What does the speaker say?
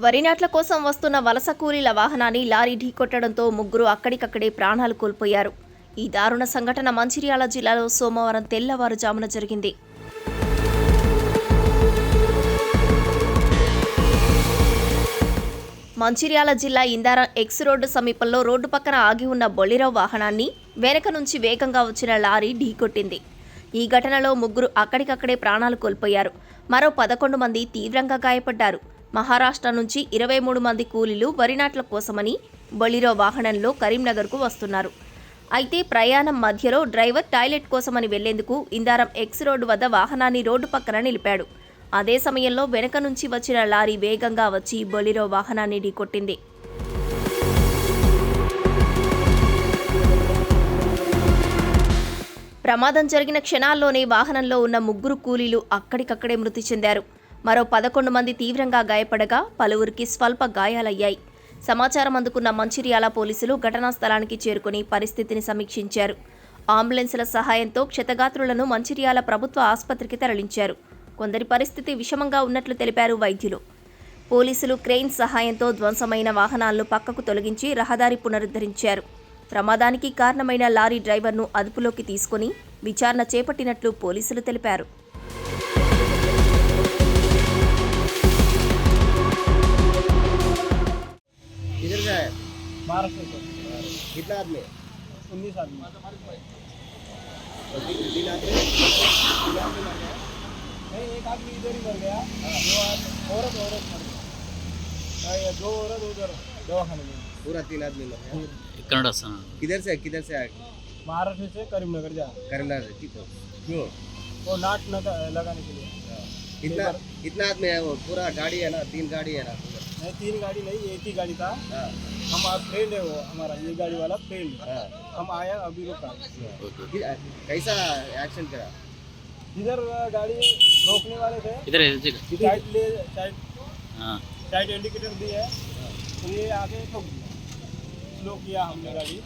వరి నాట్ల కోసం వస్తున్న వలస కూలీల వాహనాన్ని లారీ ఢీకొట్టడంతో ముగ్గురు అక్కడికక్కడే ప్రాణాలు కోల్పోయారు. ఈ దారుణ సంఘటన మంచిర్యాల జిల్లాలో సోమవారం తెల్లవారుజామున జరిగింది. మంచిర్యాల జిల్లా ఇందారం ఎక్స్ రోడ్డు సమీపంలో రోడ్డు పక్కన ఆగి ఉన్న బొలెరో వాహనాన్ని వెనక నుంచి వేగంగా వచ్చిన లారీ ఢీకొట్టింది. ఈ ఘటనలో ముగ్గురు అక్కడికక్కడే ప్రాణాలు కోల్పోయారు. మరో 11 మంది తీవ్రంగా గాయపడ్డారు. మహారాష్ట్ర నుంచి 23 మంది కూలీలు వరి నాట్ల కోసమని బొలెరో వాహనంలో కరీంనగర్కు వస్తున్నారు. అయితే ప్రయాణం మధ్యలో డ్రైవర్ టాయిలెట్ కోసమని వెళ్లేందుకు ఇందారం ఎక్స్ రోడ్డు వద్ద వాహనాన్ని రోడ్డు పక్కన నిలిపాడు. అదే సమయంలో వెనక నుంచి వచ్చిన లారీ వేగంగా వచ్చి బొలెరో వాహనాన్ని ఢీకొట్టింది. ప్రమాదం జరిగిన క్షణాల్లోనే వాహనంలో ఉన్న ముగ్గురు కూలీలు అక్కడికక్కడే మృతి చెందారు. మరో 11 మంది తీవ్రంగా గాయపడగా పలువురికి స్వల్ప గాయాలయ్యాయి. సమాచారం అందుకున్న మంచిర్యాల పోలీసులు ఘటనా స్థలానికి చేరుకుని పరిస్థితిని సమీక్షించారు. అంబులెన్సుల సహాయంతో క్షతగాత్రులను మంచిర్యాల ప్రభుత్వ ఆసుపత్రికి తరలించారు. కొందరి పరిస్థితి విషమంగా ఉన్నట్లు తెలిపారు వైద్యులు. పోలీసులు క్రెయిన్ సహాయంతో ధ్వంసమైన వాహనాలను పక్కకు తొలగించి రహదారి పునరుద్ధరించారు. ప్రమాదానికి కారణమైన లారీ డ్రైవర్ను అదుపులోకి తీసుకుని విచారణ చేపట్టినట్లు పోలీసులు తెలిపారు. कितना आदमी? 19 आदमी। नहीं, एक आदमी इधर ही मर गया, दो औरत मर गया, दो औरत उधर दवाखाने में। पूरा 3 आदमी लोग हैं। किधर से आए? महाराष्ट्र से करीमनगर जा। करीमनगर से क्यों? वो नाट लगाने के लिए। कितना आदमी है? वो पूरा गाड़ी है ना? 3 गाड़ी है ना? नहीं, 3 गाड़ी नहीं, एक ही गाड़ी था। हम फ्रेंड है वो हमारा, ये गाड़ी वाला फ्रेंड। हम आया अभी रुका। कैसा एक्शन करा? इधर गाड़ी रोकने वाले थे, इधर साइड इंडिकेटर दी है, तो ये आगे ठोक दिया, स्लो किया हमने गाड़ी।